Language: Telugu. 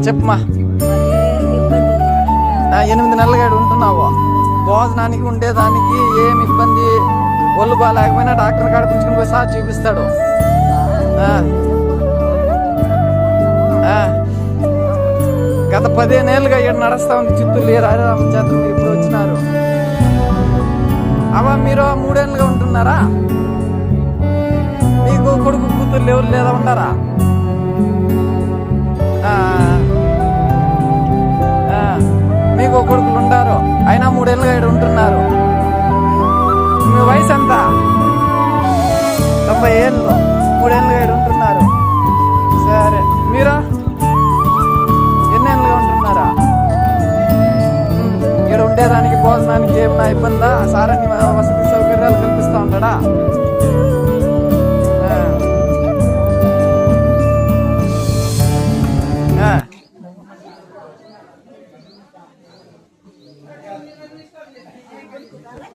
చెప్పమ్మా. 8 నెలలుగా ఉంటున్నావు. భోజనానికి ఉండేదానికి ఏమి ఇబ్బంది? ఒళ్ళు బాగాలేకపోయినా డాక్టర్ కాడ పిలుచుకుని పోయి సార్ చూపిస్తాడు. గత 15 ఏళ్ళుగా ఇక్కడ నడుస్తా ఉంది చిత్తూరు రామచంద్ర. మీరు ఇప్పుడు వచ్చినారు. అవ్వ మీరు 3 ఏళ్ళుగా ఉంటున్నారా? మీకు కొడుకు కూతురు ఎవరు లేదా ఉంటారా? మీకు కొడుకులు ఉంటారు, అయినా 3 ఏళ్ళుగా ఇక్కడ ఉంటున్నారు. మీ వయసు ఎంత? 90 ఏళ్ళు. 3 ఏళ్ళుగా ఇక్కడ ఉంటున్నారు. సరే, మీరు ఎన్ని ఏళ్ళుగా ఉంటున్నారా? ఇక్కడ ఉండేదానికి భోజనానికి ఏమన్నా ఇబ్బందా? సారని వసతి సౌకర్యాలు కల్పిస్తా ఉంటాడా?